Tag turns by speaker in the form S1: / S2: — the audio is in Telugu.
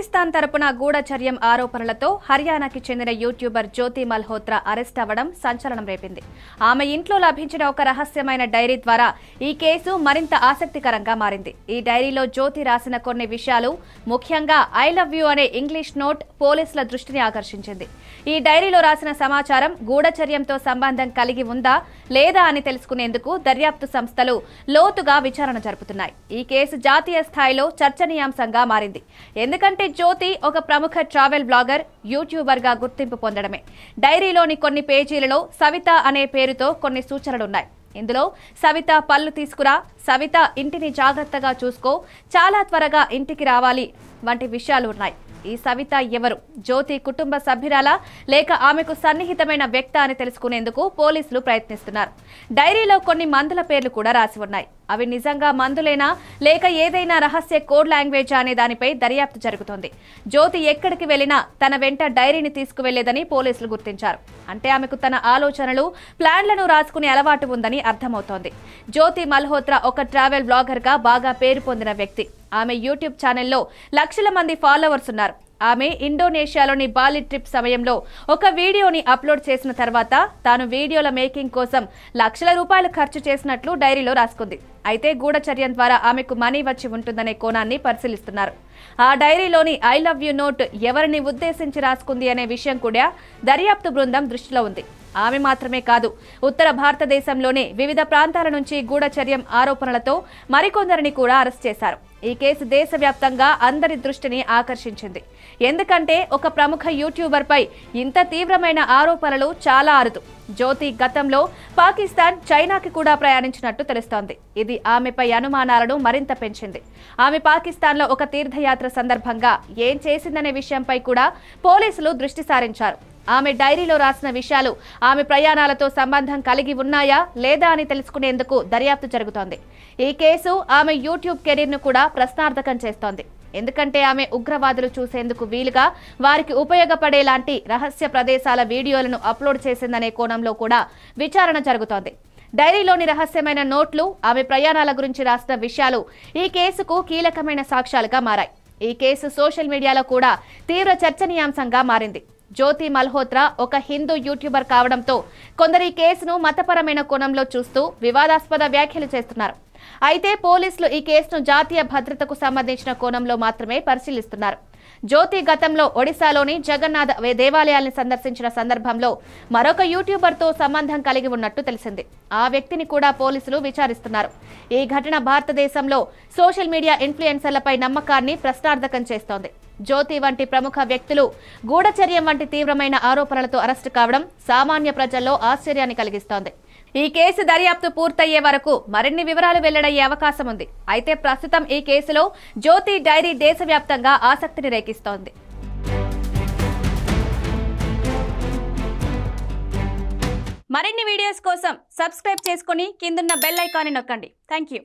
S1: పాకిస్తాన్ తరపున గూఢచర్యం ఆరోపణలతో హర్యానాకి చెందిన యూట్యూబర్ జ్యోతి మల్హోత్రా అరెస్ట్ అవ్వడం సంచలనం రేపింది. ఆమె ఇంట్లో లభించిన ఒక రహస్యమైన డైరీ ద్వారా ఈ కేసు మరింత ఆసక్తికరంగా మారింది. ఈ డైరీలో జ్యోతి రాసిన కొన్ని విషయాలు, ముఖ్యంగా ఐ లవ్ యూ అనే ఇంగ్లీష్ నోట్ పోలీసుల దృష్టిని ఆకర్షించింది. ఈ డైరీలో రాసిన సమాచారం గూఢచర్యంతో సంబంధం కలిగి ఉందా లేదా అని తెలుసుకునేందుకు దర్యాప్తు సంస్థలు లోతుగా విచారణ జరుపుతున్నాయి. ఈ కేసు జాతీయ స్థాయిలో చర్చనీయాంశంగా మారింది. ఎందుకంటే జ్యోతి ఒక ప్రముఖ ట్రావెల్ బ్లాగర్, యూట్యూబర్ గా గుర్తింపు పొందడమే. డైరీలోని కొన్ని పేజీలలో సవిత అనే పేరుతో కొన్ని సూచనలున్నాయి. ఇందులో సవిత పళ్ళు తీసుకురా, సవిత ఇంటిని జాగ్రత్తగా చూసుకో, చాలా త్వరగా ఇంటికి రావాలి వంటి విషయాలు ఉన్నాయి. ఈ సవిత ఎవరు? జ్యోతి కుటుంబ సభ్యురాలా లేక ఆమెకు సన్నిహితమైన వ్యక్తి అని తెలుసుకునేందుకు పోలీసులు ప్రయత్నిస్తున్నారు. డైరీలో కొన్ని మందుల పేర్లు కూడా రాసి ఉన్నాయి. అవి నిజంగా మందులేనా లేక ఏదైనా రహస్య కోడ్ లాంగ్వేజ్ అనే దానిపై దర్యాప్తు జరుగుతోంది. జ్యోతి ఎక్కడికి వెళ్లినా తన వెంట డైరీని తీసుకువెళ్లేదని పోలీసులు గుర్తించారు. అంటే ఆమెకు తన ఆలోచనలు, ప్లాన్లను రాసుకునే అలవాటు ఉందని అర్థమవుతోంది. జ్యోతి మల్హోత్రా ఒక ట్రావెల్ బ్లాగర్ గా బాగా పేరు పొందిన వ్యక్తి. ఆమె యూట్యూబ్ ఛానల్లో లక్షల మంది ఫాలోవర్స్ ఉన్నారు. ఆమె ఇండోనేషియాలోని బాలి ట్రిప్ సమయంలో ఒక వీడియోని అప్లోడ్ చేసిన తర్వాత తాను వీడియోల మేకింగ్ కోసం లక్షల రూపాయలు ఖర్చు చేసినట్లు డైరీలో రాసుకుంది. అయితే గూఢచర్యం ద్వారా ఆమెకు మనీ వచ్చి ఉంటుందనే కోణాన్ని పరిశీలిస్తున్నారు. ఆ డైరీలోని ఐ లవ్ యూ నోట్ ఎవరిని ఉద్దేశించి రాసుకుంది అనే విషయం కూడా దర్యాప్తు బృందం దృష్టిలో ఉంది. ఆమె మాత్రమే కాదు, ఉత్తర భారతదేశంలోని వివిధ ప్రాంతాల నుంచి గూఢచర్యం ఆరోపణలతో మరికొందరిని కూడా అరెస్ట్ చేశారు. ఈ కేసు దేశవ్యాప్తంగా అందరి దృష్టిని ఆకర్షించింది. ఎందుకంటే ఒక ప్రముఖ యూట్యూబర్ పై ఇంత తీవ్రమైన ఆరోపణలు చాలా అరుదు. జ్యోతి గతంలో పాకిస్తాన్, చైనాకి కూడా ప్రయాణించినట్టు తెలుస్తోంది. ఇది ఆమెపై అనుమానాలను మరింత పెంచింది. ఆమె పాకిస్తాన్లో ఒక తీర్థయాత్ర సందర్భంగా ఏం చేసిందనే విషయంపై కూడా పోలీసులు దృష్టి సారించారు. ఆమె డైరీలో రాసిన విషయాలు ఆమె ప్రయాణాలతో సంబంధం కలిగి ఉన్నాయా లేదా అని తెలుసుకునేందుకు దర్యాప్తు జరుగుతోంది. ఈ కేసు ఆమె యూట్యూబ్ కెరీర్ను కూడా ప్రశ్నార్థకం చేస్తోంది. ఎందుకంటే ఆమె ఉగ్రవాదులు చూసేందుకు వీలుగా వారికి ఉపయోగపడేలాంటి రహస్య ప్రదేశాల వీడియోలను అప్లోడ్ చేసిందనే కోణంలో కూడా విచారణ జరుగుతోంది. డైరీలోని రహస్యమైన నోట్లు, ఆమె ప్రయాణాల గురించి రాసిన విషయాలు ఈ కేసుకు కీలకమైన సాక్ష్యాలుగా మారాయి. ఈ కేసు సోషల్ మీడియాలో కూడా తీవ్ర చర్చనీయాంశంగా మారింది. జ్యోతి మల్హోత్రా ఒక హిందూ యూట్యూబర్ కావడంతో కొందరు ఈ కేసును మతపరమైన కోణంలో చూస్తూ వివాదాస్పద వ్యాఖ్యలు చేస్తున్నారు. అయితే పోలీసులు ఈ కేసును జాతీయ భద్రతకు సంబంధించిన కోణంలో మాత్రమే పరిశీలిస్తున్నారు. జ్యోతి గతంలో ఒడిశాలోని జగన్నాథ దేవాలయాల్ని సందర్శించిన సందర్భంలో మరొక యూట్యూబర్తో సంబంధం కలిగి ఉన్నట్టు తెలిసింది. ఆ వ్యక్తిని కూడా పోలీసులు విచారిస్తున్నారు. ఈ ఘటన భారతదేశంలో సోషల్ మీడియా ఇన్ఫ్లుయెన్సర్లపై నమ్మకాన్ని ప్రశ్నార్థకం చేస్తోంది. జ్యోతి వంటి ప్రముఖ వ్యక్తులు గూఢచర్యం వంటి తీవ్రమైన ఆరోపణలతో అరెస్టు కావడం సామాన్య ప్రజల్లో ఆశ్చర్యాన్ని కలిగిస్తోంది. ఈ కేసు దర్యాప్తు పూర్తయ్యే వరకు మరిన్ని వివరాలు వెల్లడయ్యే అవకాశం ఉంది. అయితే ప్రస్తుతం ఈ కేసులో జ్యోతి డైరీ దేశవ్యాప్తంగా ఆసక్తిని రేకిస్తోంది. మరిన్ని వీడియోస్ కోసం సబ్స్క్రైబ్ చేసుకుని కిందున్న బెల్ ఐకాన్ని నొక్కండి. థాంక్యూ.